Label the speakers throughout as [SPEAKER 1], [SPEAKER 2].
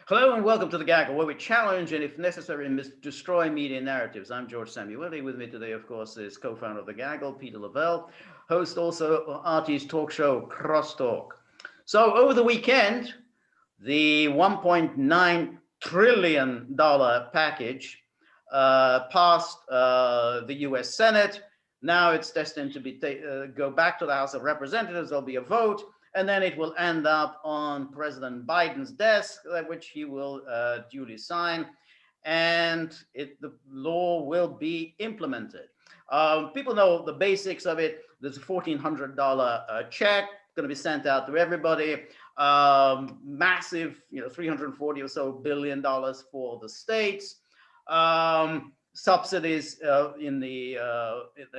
[SPEAKER 1] Hello and welcome to the Gaggle, where we challenge and, if necessary, destroy media narratives. I'm George Szamuely. With me today, of course, is co-founder of the Gaggle, Peter Lavelle, host also of RT's talk show, Crosstalk. So over the weekend, the $1.9 trillion package passed the U.S. Senate. Now it's destined to go back to the House of Representatives. There'll be a vote. And then it will end up on President Biden's desk, which he will duly sign, and the law will be implemented. People know the basics of it. There's a $1,400 check going to be sent out to everybody. Massive, $340 or so billion for the states. Subsidies in the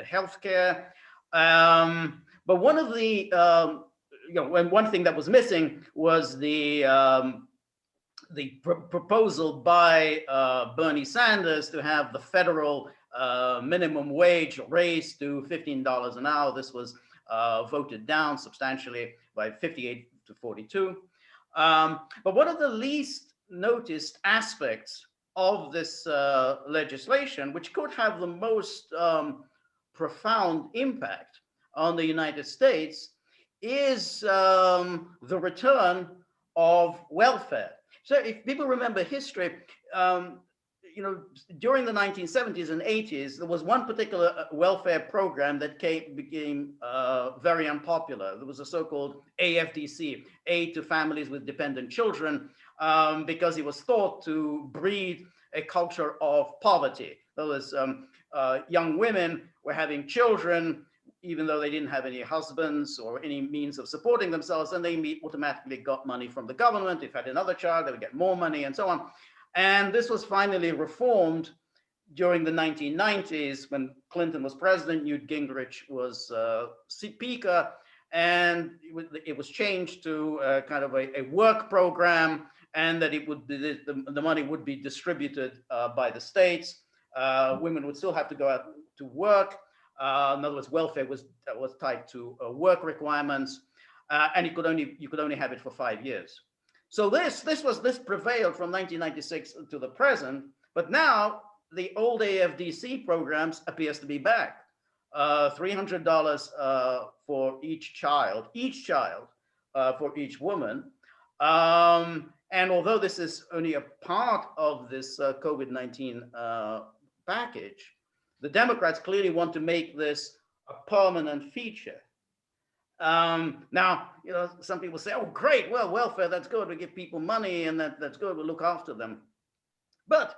[SPEAKER 1] healthcare. But one of the one thing that was missing was the proposal by Bernie Sanders to have the federal minimum wage raised to $15 an hour. This was voted down substantially by 58 to 42. But one of the least noticed aspects of this legislation, which could have the most profound impact on the United States, is the return of welfare. So if people remember history, during the 1970s and 80s, there was one particular welfare program that became very unpopular. There was a so-called AFDC, Aid to Families with Dependent Children, because it was thought to breed a culture of poverty. There was young women were having children even though they didn't have any husbands or any means of supporting themselves, and they automatically got money from the government. If they had another child, they would get more money and so on. And this was finally reformed during the 1990s when Clinton was president, Newt Gingrich was speaker, and it was changed to kind of a work program, and that it would be, the money would be distributed by the states. Women would still have to go out to work. In other words, welfare was tied to work requirements, and you could only have it for 5 years. So this prevailed from 1996 to the present, but now the old AFDC programs appears to be back. $300 for each child for each woman. And although this is only a part of this COVID-19 package, the Democrats clearly want to make this a permanent feature. Now, some people say, oh, great, well, welfare, that's good. We give people money and that's good, we'll look after them. But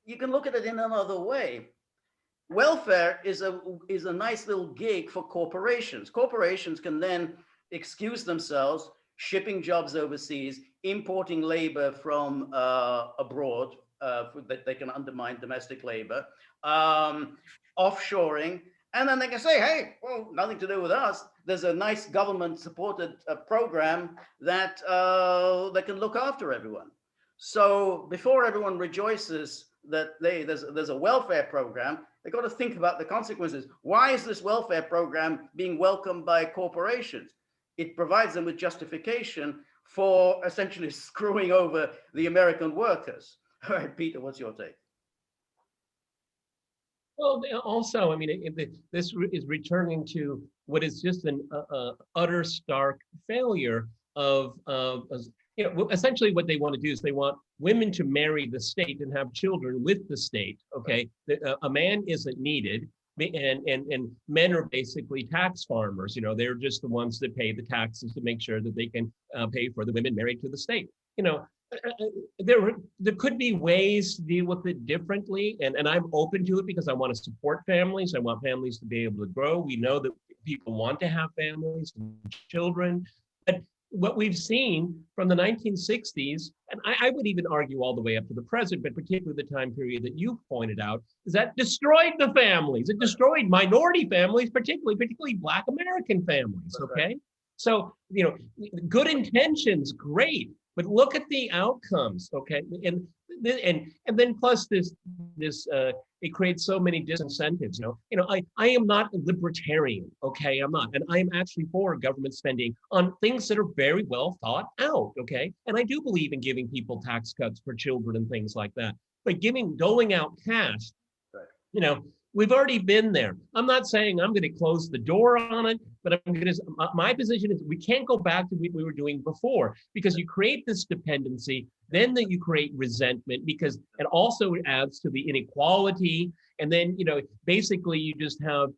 [SPEAKER 1] you can look at it in another way. Welfare is a nice little gig for corporations. Corporations can then excuse themselves, shipping jobs overseas, importing labor from abroad, that they can undermine domestic labor, offshoring, and then they can say, hey, well, nothing to do with us. There's a nice government-supported program that can look after everyone. So before everyone rejoices that there's a welfare program, they've got to think about the consequences. Why is this welfare program being welcomed by corporations? It provides them with justification for essentially screwing over the American workers. All right, Peter, what's your take?
[SPEAKER 2] Well, also, I mean, this is returning to what is just an utter stark failure of essentially what they want to do is they want women to marry the state and have children with the state. Okay, a man isn't needed, and men are basically tax farmers. They're just the ones that pay the taxes to make sure that they can pay for the women married to the state. There could be ways to deal with it differently, and I'm open to it because I want to support families. I want families to be able to grow. We know that people want to have families and children, but what we've seen from the 1960s, and I would even argue all the way up to the present, but particularly the time period that you pointed out, is that destroyed the families. It destroyed minority families, particularly Black American families. Okay, so good intentions, great. But look at the outcomes, okay? And and then plus this it creates so many disincentives. I am not a libertarian, okay? I'm not, and I am actually for government spending on things that are very well thought out, okay? And I do believe in giving people tax cuts for children and things like that. But doling out cash,
[SPEAKER 1] Right.
[SPEAKER 2] We've already been there. I'm not saying I'm going to close the door on it, but my position is we can't go back to what we were doing before, because you create this dependency, then that you create resentment, because it also adds to the inequality. And then, basically you just have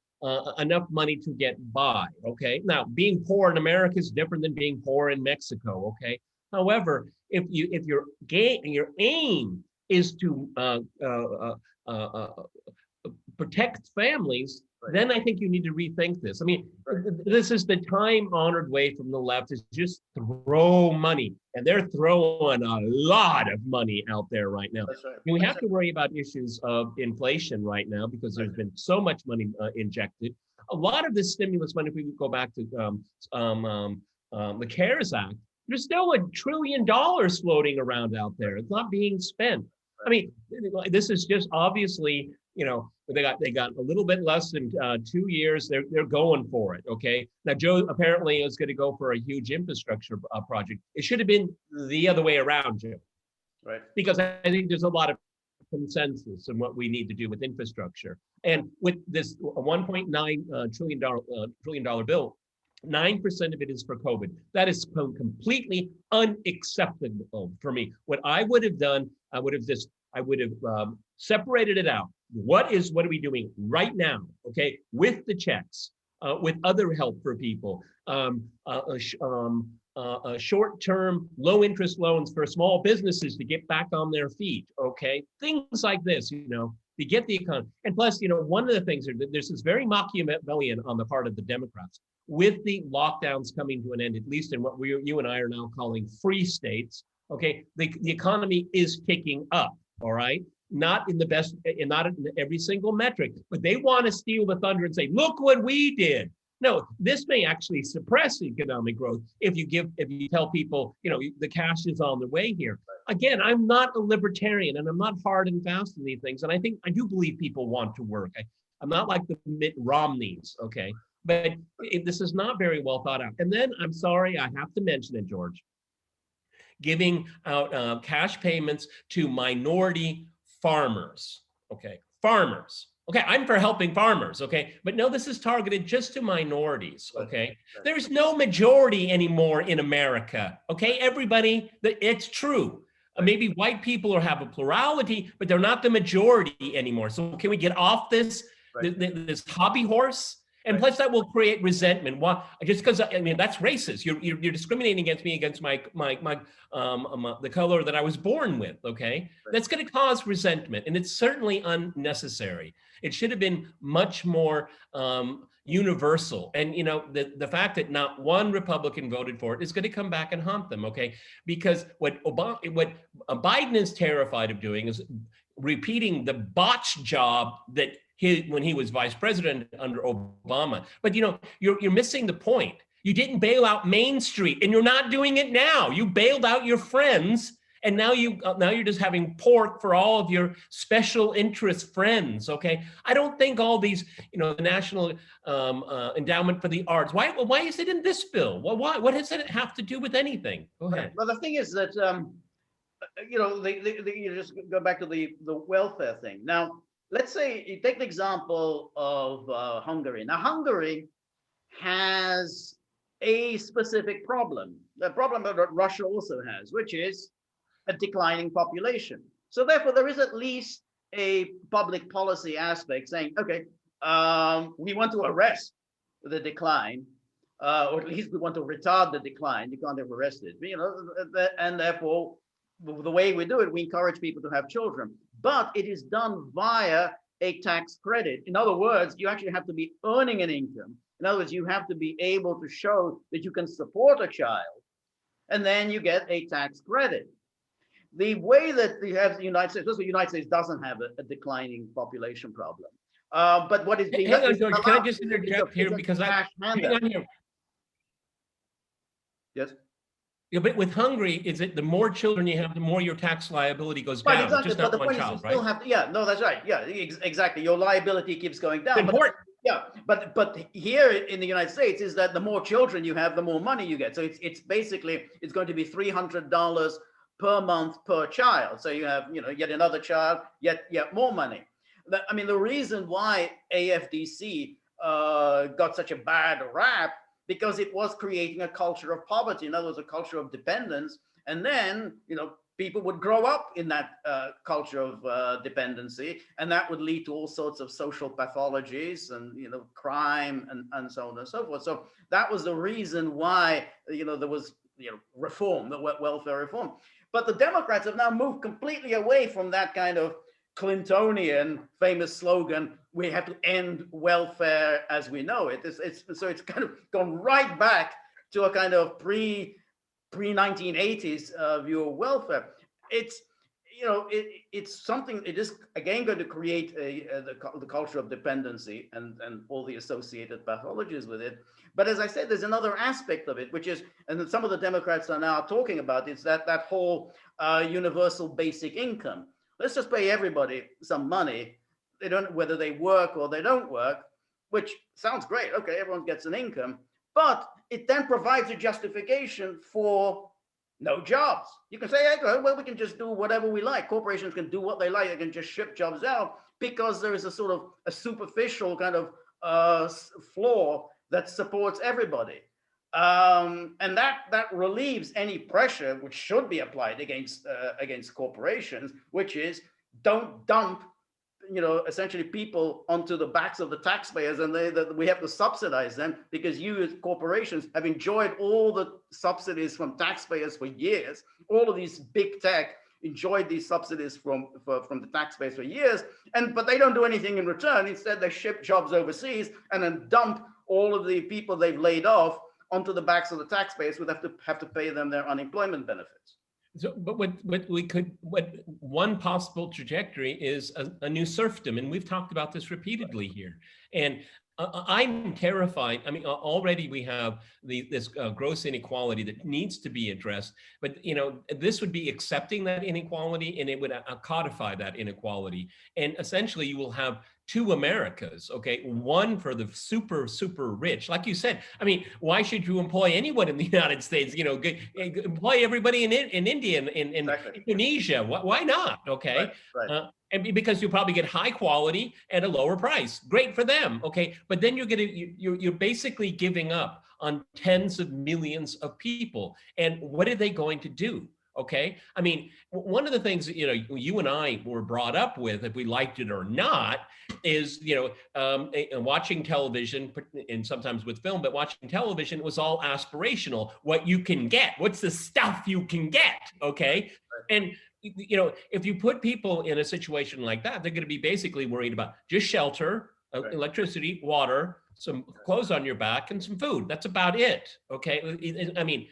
[SPEAKER 2] enough money to get by. Okay. Now, being poor in America is different than being poor in Mexico. Okay. However, if your aim is to protect families, right, then I think you need to rethink this. I mean, right, this is the time-honored way from the left, is just throw money, and they're throwing a lot of money out there right now.
[SPEAKER 1] That's right.
[SPEAKER 2] I mean, we have to worry about issues of inflation right now, because there's been so much money injected. A lot of this stimulus money, if we go back to the CARES Act, there's still $1 trillion floating around out there. It's not being spent. I mean, this is just obviously, they got a little bit less than 2 years. They're going for it. Okay. Now, Joe apparently is going to go for a huge infrastructure project. It should have been the other way around, Joe.
[SPEAKER 1] Right.
[SPEAKER 2] Because I think there's a lot of consensus on what we need to do with infrastructure. And with this $1.9 trillion bill, 9% of it is for COVID. That is completely unacceptable for me. What I would have done, I would have separated it out. What are we doing right now? Okay, with the checks, with other help for people, short-term, low-interest loans for small businesses to get back on their feet. Okay, things like this. To get the economy. And plus, one of the things, there's this very Machiavellian on the part of the Democrats. With the lockdowns coming to an end, at least in what you and I are now calling free states, okay, the economy is picking up, all right? Not in every single metric, but they want to steal the thunder and say, look what we did. No, this may actually suppress economic growth if you tell people, the cash is on the way here. Again, I'm not a libertarian, and I'm not hard and fast in these things. And I do believe people want to work. I'm not like the Mitt Romneys, okay? But this is not very well thought out. And then, I'm sorry, I have to mention it, George, giving out cash payments to minority farmers, okay? Farmers. Okay, I'm for helping farmers, okay? But no, this is targeted just to minorities, okay? There's no majority anymore in America, okay? Everybody, it's true. Maybe white people have a plurality, but they're not the majority anymore. So can we get off this hobby horse? And plus, that will create resentment. Why? Just because that's racist. You're discriminating against me, against my the color that I was born with. Okay, that's going to cause resentment, and it's certainly unnecessary. It should have been much more universal. And the fact that not one Republican voted for it is going to come back and haunt them. Okay, because what Biden is terrified of doing is repeating the botch job that when he was vice president under Obama. But you're missing the point. You didn't bail out Main Street, and you're not doing it now. You bailed out your friends, and now you're just having pork for all of your special interest friends. Okay, I don't think all these, the National Endowment for the Arts. Why is it in this bill? Well, why? What does it have to do with anything? Go ahead.
[SPEAKER 1] Well, the thing is that you just go back to the welfare thing. Now, let's say you take the example of Hungary. Now, Hungary has a specific problem, the problem that Russia also has, which is a declining population. So therefore, there is at least a public policy aspect saying, okay, we want to arrest the decline, or at least we want to retard the decline. You can't have arrested, and therefore, the way we do it, we encourage people to have children, but it is done via a tax credit. In other words, you actually have to be earning an income. In other words, you have to be able to show that you can support a child, and then you get a tax credit. The way that you have the United States, the United States doesn't have a declining population problem. But what is being—
[SPEAKER 2] Hang on, George, can I just interject here, because hang on here.
[SPEAKER 1] Yes.
[SPEAKER 2] Yeah, but with Hungary, is it the more children you have, the more your tax liability goes
[SPEAKER 1] Right,
[SPEAKER 2] down? It's
[SPEAKER 1] exactly.
[SPEAKER 2] just
[SPEAKER 1] But
[SPEAKER 2] not
[SPEAKER 1] the
[SPEAKER 2] one
[SPEAKER 1] point is, you
[SPEAKER 2] child,
[SPEAKER 1] still
[SPEAKER 2] right?
[SPEAKER 1] have to, yeah, no, that's right. Yeah, exactly. Your liability keeps going down.
[SPEAKER 2] It's
[SPEAKER 1] But
[SPEAKER 2] important.
[SPEAKER 1] yeah, but here in the United States is that the more children you have, the more money you get. So it's basically it's going to be $300 per month per child. So you have, yet another child, yet more money. I mean, the reason why AFDC got such a bad rap, because it was creating a culture of poverty. In other words, a culture of dependence. And then, people would grow up in that culture of dependency, and that would lead to all sorts of social pathologies and crime and so on and so forth. So that was the reason why there was reform, the welfare reform. But the Democrats have now moved completely away from that kind of Clintonian famous slogan, "We have to end welfare as we know it." So it's kind of gone right back to a kind of pre-1980s view of welfare. It's it's something. It is again going to create the culture of dependency and all the associated pathologies with it. But as I said, there's another aspect of it, which is, and some of the Democrats are now talking about, is that whole universal basic income. Let's just pay everybody some money. They don't, whether they work or they don't work, which sounds great. Okay, everyone gets an income, but it then provides a justification for no jobs. You can say, hey, well, we can just do whatever we like. Corporations can do what they like. They can just ship jobs out, because there is a sort of a superficial kind of flaw that supports everybody. And that relieves any pressure which should be applied against corporations, which is, don't dump essentially people onto the backs of the taxpayers, and that we have to subsidize them, because you as corporations have enjoyed all the subsidies from taxpayers for years. All of these big tech enjoyed these subsidies from the taxpayers for years, but they don't do anything in return. Instead, they ship jobs overseas and then dump all of the people they've laid off onto the backs of the taxpayers, who have to pay them their unemployment benefits.
[SPEAKER 2] So, but what one possible trajectory is a new serfdom, and we've talked about this repeatedly here. And I'm terrified. I mean, already we have this gross inequality that needs to be addressed. But this would be accepting that inequality, and it would codify that inequality. And essentially, you will have two Americas, okay? One for the super, super rich. Like you said, I mean, why should you employ anyone in the United States? Employ everybody in India and in exactly. Indonesia. Why not, okay? Right. And because you probably get high quality at a lower price. Great for them, okay? But then you're basically giving up on tens of millions of people. And what are they going to do? Okay. I mean, one of the things that, you and I were brought up with, if we liked it or not, is, watching television, and sometimes with film, but watching television was all aspirational. What you can get, what's the stuff you can get. Okay. And, if you put people in a situation like that, they're going to be basically worried about just shelter, electricity, water, some clothes on your back, and some food. That's about it. Okay. I mean,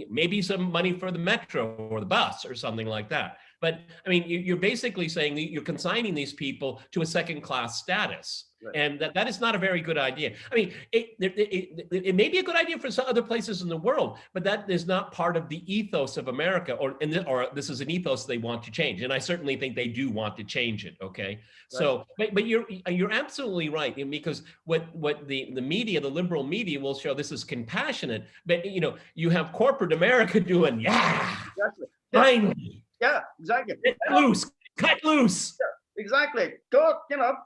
[SPEAKER 2] maybe some money for the metro or the bus or something like that. But I mean, you're basically saying that you're consigning these people to a second-class status. Right. And that is not a very good idea. I mean, it may be a good idea for some other places in the world, but that is not part of the ethos of America, or this is an ethos they want to change. And I certainly think they do want to change it, okay? Right. So, but you're absolutely right, because what the media, the liberal media, will show this is compassionate, but you have corporate America doing, exactly. Finally.
[SPEAKER 1] Yeah, exactly.
[SPEAKER 2] Cut loose.
[SPEAKER 1] Yeah, exactly. Go,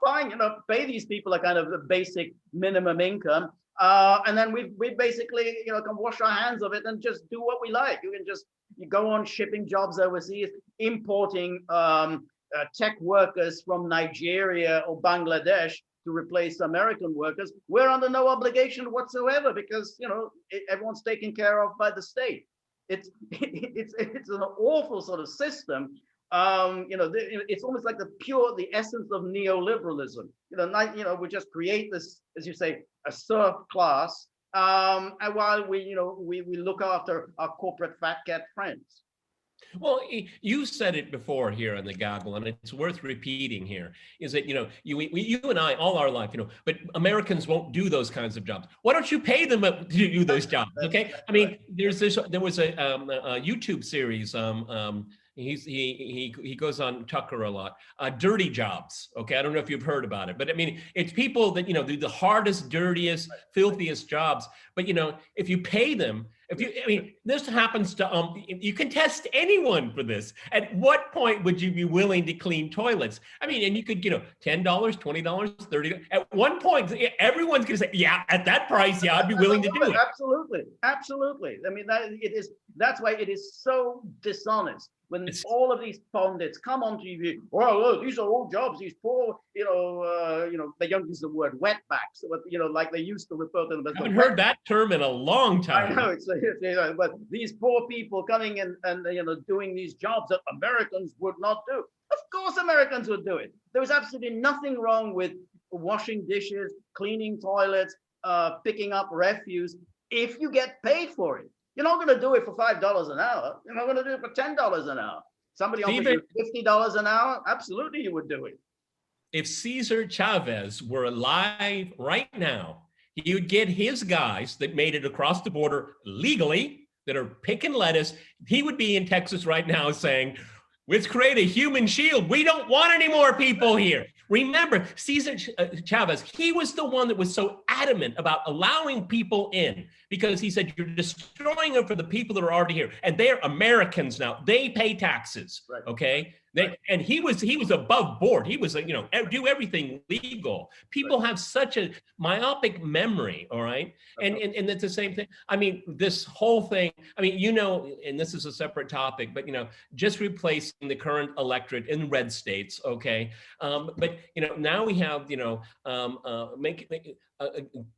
[SPEAKER 1] fine, pay these people a kind of a basic minimum income. And then we basically, can wash our hands of it and just do what we like. You go on shipping jobs overseas, importing tech workers from Nigeria or Bangladesh to replace American workers. We're under no obligation whatsoever, because, everyone's taken care of by the state. It's an awful sort of system. It's almost like the essence of Neo-Liberalism. We just create this, as you say, a serf class, and while we look after our corporate fat cat friends.
[SPEAKER 2] Well, you said it before here on the goggle, and it's worth repeating here, is that, you and I, all our life, but Americans won't do those kinds of jobs. Why don't you pay them to do those jobs, okay? I mean, there was a YouTube series, he goes on Tucker a lot, Dirty Jobs, okay? I don't know if you've heard about it, but I mean, it's people that, do the hardest, dirtiest, filthiest jobs, but, if you pay them, this happens to, you can test anyone for this. At what point would you be willing to clean toilets? I mean, and you could, $10, $20, $30. At one point, everyone's going to say, yeah, at that price, yeah, I'd be willing to do it.
[SPEAKER 1] Absolutely. Absolutely. I mean, that's why it is so dishonest when all of these pundits come on TV. Well, look, these are all jobs. These poor, they don't use the word wetbacks, but like they used to refer to them as. I
[SPEAKER 2] haven't heard that term in a long time.
[SPEAKER 1] I know, but these poor people coming in and doing these jobs that Americans would not do. Of course, Americans would do it. There was absolutely nothing wrong with washing dishes, cleaning toilets, picking up refuse, if you get paid for it. You're not going to do it for $5 an hour. You're not going to do it for $10 an hour. Somebody offers you $50 an hour, absolutely you would do it.
[SPEAKER 2] If Cesar Chavez were alive right now, he would get his guys that made it across the border legally, that are picking lettuce. He would be in Texas right now saying, let's create a human shield. We don't want any more people here. Remember, Cesar Chavez, he was the one that was so adamant about allowing people in, because he said, you're destroying them for the people that are already here. And they're Americans now. They pay taxes, right. Okay? And he was above board. He was, do everything legal. People have such a myopic memory, all right? And it's the same thing. I mean, this whole thing, and this is a separate topic, but, just replacing the current electorate in red states, okay? But, now we have,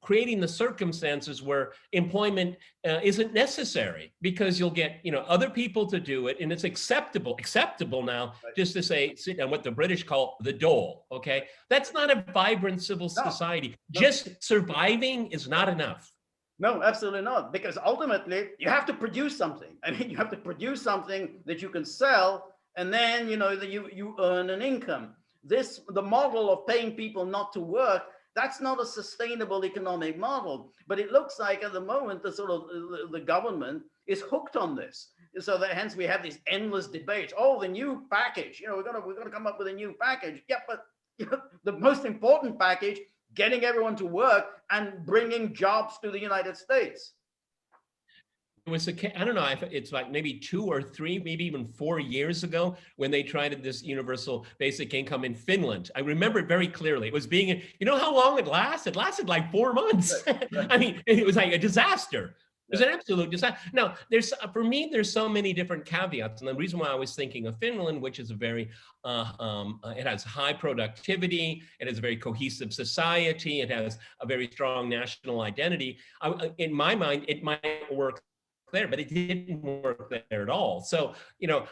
[SPEAKER 2] creating the circumstances where employment isn't necessary, because you'll get other people to do it, and it's acceptable now, right. Just to sit on what the British call the dole. Okay, that's not a vibrant civil society. No. Just surviving is not enough.
[SPEAKER 1] No, absolutely not, because ultimately you have to produce something. I mean, you have to produce something that you can sell, and then that you earn an income. The model of paying people not to work, that's not a sustainable economic model. But it looks like at the moment the government is hooked on this. So that hence we have these endless debates. Oh, the new package. We're gonna come up with a new package. Yeah, but the most important package, getting everyone to work and bringing jobs to the United States.
[SPEAKER 2] It was I don't know if it's like maybe 2 or 3, maybe even 4 years ago, when they tried this universal basic income in Finland. I remember it very clearly. It was being, how long it lasted? It lasted like 4 months. Right. I mean, it was like a disaster. It was an absolute disaster. Now, for me, there's so many different caveats. And the reason why I was thinking of Finland, which is a very, it has high productivity, it has a very cohesive society, it has a very strong national identity. In my mind, it might work there, but it didn't work there at all. So,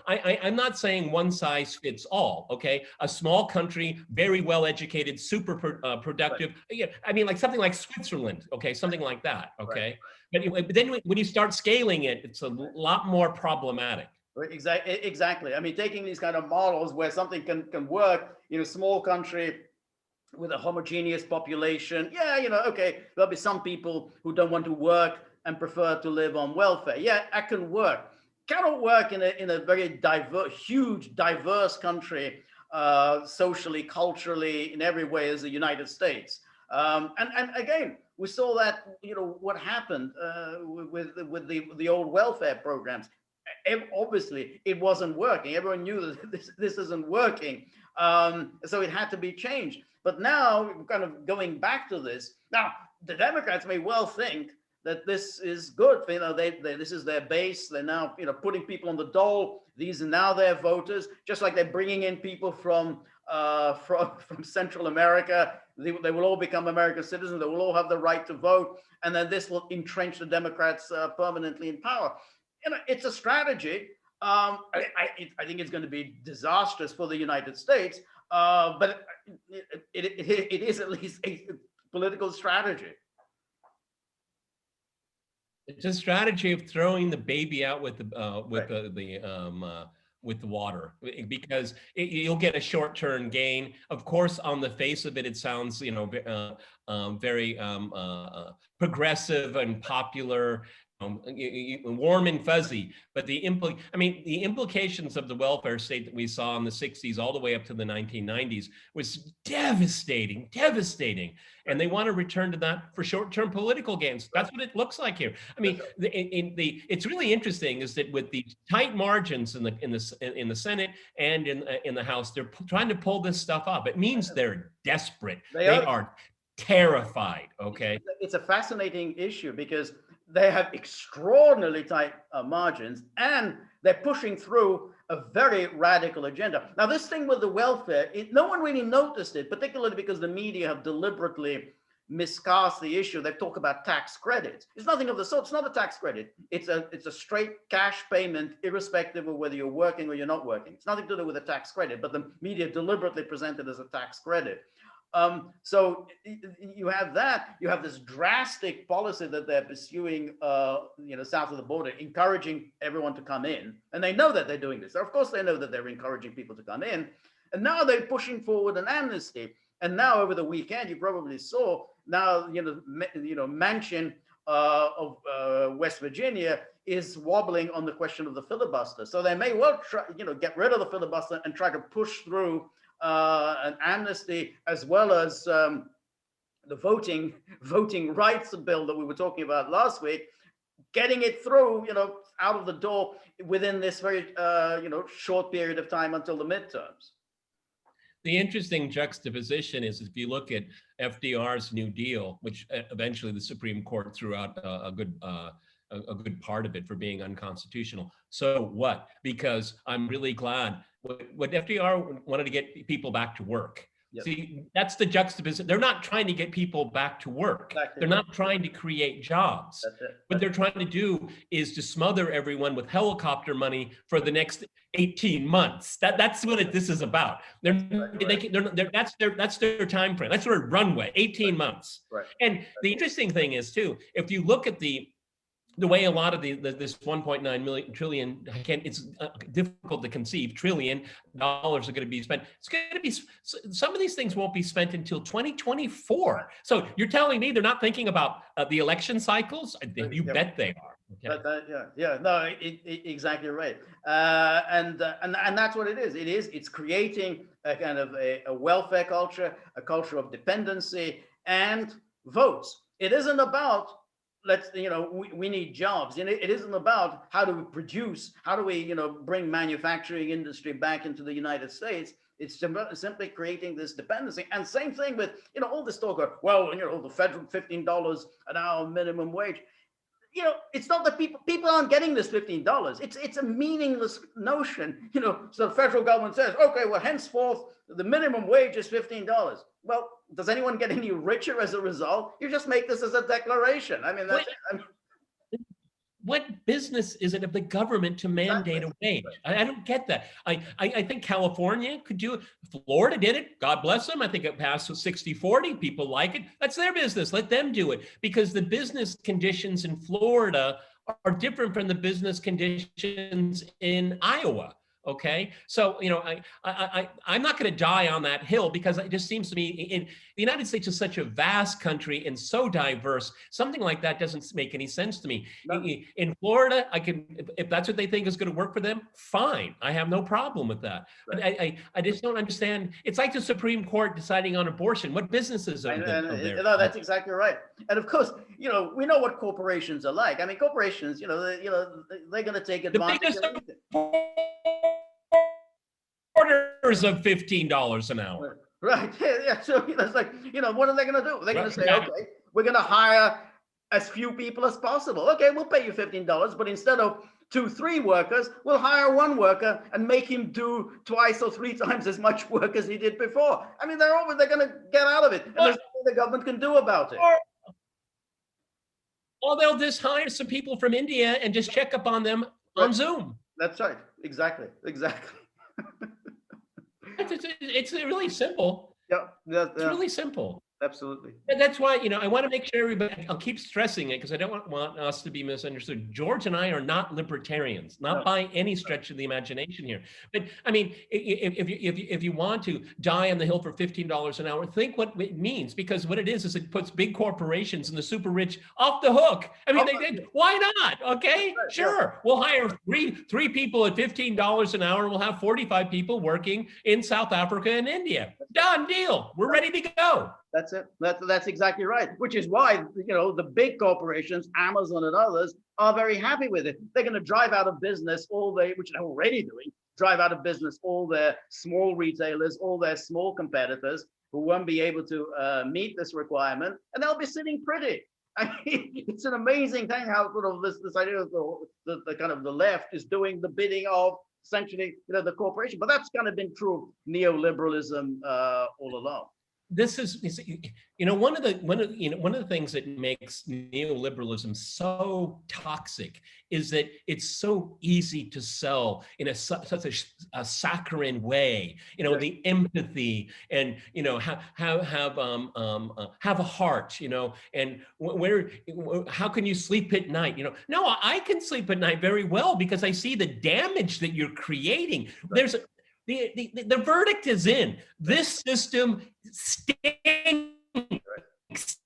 [SPEAKER 2] I'm not saying one size fits all, okay? A small country, very well-educated, super productive. Right. Yeah, I mean, like something like Switzerland, okay? Something like that, okay? Right. But then when you start scaling it, it's a lot more problematic.
[SPEAKER 1] Exactly. I mean, taking these kind of models where something can work in a small country with a homogeneous population. Yeah, okay, there'll be some people who don't want to work and prefer to live on welfare. Yeah, that can work. Cannot work in a very huge, diverse country, socially, culturally, in every way as the United States. And again, we saw that, what happened with the old welfare programs. Obviously, it wasn't working. Everyone knew that this isn't working. So it had to be changed. But now, kind of going back to this, now the Democrats may well think that this is good. This is their base. They're now, putting people on the dole. These are now their voters, just like they're bringing in people from Central America. They will all become American citizens. They will all have the right to vote, and then this will entrench the Democrats permanently in power. It's a strategy. I think it's going to be disastrous for the United States, but it is at least a political strategy.
[SPEAKER 2] It's a strategy of throwing the baby out with the with the water, because you'll get a short-term gain. Of course, on the face of it, it sounds, you know, very progressive and popular, warm and fuzzy. But the implications of the welfare state that we saw in the 60s all the way up to the 1990s was devastating, devastating. And they want to return to that for short-term political gains. That's what it looks like here. I mean, it's really interesting is that with the tight margins in the Senate and in the House, they're trying to pull this stuff up. It means they're desperate. They are terrified. Okay,
[SPEAKER 1] it's a fascinating issue because they have extraordinarily tight margins, and they're pushing through a very radical agenda. Now, this thing with the welfare, no one really noticed it, particularly because the media have deliberately miscast the issue. They talk about tax credits. It's nothing of the sort. It's not a tax credit. It's a straight cash payment, irrespective of whether you're working or you're not working. It's nothing to do with a tax credit, but the media deliberately present it as a tax credit. So you have that. You have this drastic policy that they're pursuing, south of the border, encouraging everyone to come in, and they know that they're doing this. Of course, they know that they're encouraging people to come in, and now they're pushing forward an amnesty. And now, over the weekend, you probably saw now, Manchin of West Virginia is wobbling on the question of the filibuster. So they may well try, get rid of the filibuster and try to push through an amnesty, as well as the voting rights bill that we were talking about last week, getting it through, out of the door within this very, short period of time until the midterms.
[SPEAKER 2] The interesting juxtaposition is if you look at FDR's New Deal, which eventually the Supreme Court threw out a good part of it for being unconstitutional. So what? Because I'm really glad what FDR wanted to get people back to work. Yep. See, that's the juxtaposition. They're not trying to get people back to work. Exactly. They're not trying to create jobs. What they're trying to do is to smother everyone with helicopter money for the next 18 months. That's what this is about. That's their time frame. That's their runway, 18 months. Right. And the interesting thing is too, if you look at the way a lot of this 1.9 trillion, it's difficult to conceive, trillion dollars are going to be spent. It's going to be, some of these things won't be spent until 2024. So you're telling me they're not thinking about the election cycles? You bet they are. Okay.
[SPEAKER 1] No, exactly right. And that's what it is. It's creating a kind of a welfare culture, a culture of dependency and votes. It isn't about, we need jobs. It isn't about how do we produce, how do we, bring manufacturing industry back into the United States. It's simply creating this dependency. And same thing with, all this talk of, the federal $15 an hour minimum wage. It's not that people aren't getting this $15. It's a meaningless notion. So the federal government says, okay, well, henceforth, the minimum wage is $15. Well, does anyone get any richer as a result? You just make this as a declaration. I mean, that's
[SPEAKER 2] what business is it of the government to mandate a wage? I don't get that. I think California could do it. Florida did it. God bless them. I think it passed with 60-40. People like it. That's their business. Let them do it, because the business conditions in Florida are different from the business conditions in Iowa. Okay, so I'm not going to die on that hill, because it just seems to me in the United States is such a vast country and so diverse. Something like that doesn't make any sense to me. No. In Florida, if that's what they think is going to work for them, fine. I have no problem with that. Right. But I just don't understand. It's like the Supreme Court deciding on abortion. What businesses are there?
[SPEAKER 1] No, that's exactly right. And of course, we know what corporations are like. I mean, corporations, they're going to take advantage of anything.
[SPEAKER 2] Orders of $15 an hour.
[SPEAKER 1] Right. Yeah. So it's like, what are they going to do? They're going to say, okay, we're going to hire as few people as possible. Okay, we'll pay you $15, but instead of 2-3 workers, we'll hire one worker and make him do 2 or 3 times as much work as he did before. I mean, they're going to get out of it, and there's nothing the government can do about it.
[SPEAKER 2] Or they'll just hire some people from India and just check up on them on Zoom.
[SPEAKER 1] That's right. Exactly.
[SPEAKER 2] It's really simple.
[SPEAKER 1] Yeah.
[SPEAKER 2] It's really simple.
[SPEAKER 1] Absolutely.
[SPEAKER 2] And that's why, I want to make sure everybody, I'll keep stressing it because I don't want us to be misunderstood. George and I are not libertarians, not by any stretch of the imagination here. But I mean, if you want to die on the Hill for $15 an hour, think what it means, because what it is it puts big corporations and the super rich off the hook. I mean, why not? Okay, sure. We'll hire three people at $15 an hour and we'll have 45 people working in South Africa and India. Done deal. We're ready to go.
[SPEAKER 1] That's it. That's exactly right. Which is why, the big corporations, Amazon and others, are very happy with it. They're going to drive out of business which they're already doing, drive out of business all their small retailers, all their small competitors who won't be able to meet this requirement, and they'll be sitting pretty. I mean, it's an amazing thing how sort of this idea of the kind of the left is doing the bidding of essentially, the corporation. But that's kind of been true of neoliberalism all along.
[SPEAKER 2] This is one of the things that makes neoliberalism so toxic is that it's so easy to sell in such a saccharine way. The empathy and have a heart. And how can you sleep at night? No, I can sleep at night very well because I see the damage that you're creating. There's the verdict is in. This system stinks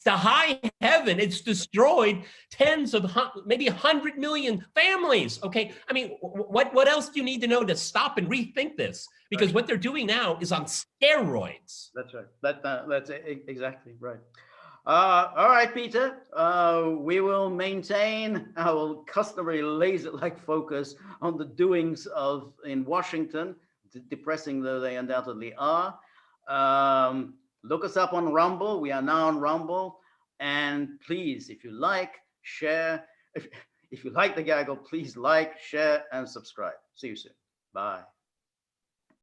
[SPEAKER 2] to high heaven. It's destroyed tens of, maybe 100 million families. Okay, I mean, what else do you need to know to stop and rethink this? Because what they're doing now is on steroids.
[SPEAKER 1] That's right. That's exactly right. All right, Peter. We will maintain our customary laser-like focus on the doings in Washington, depressing though they undoubtedly are. Look us up on Rumble. We are now on Rumble. And please, if you like, share. If you like the gaggle, please like, share, and subscribe. See you soon. Bye.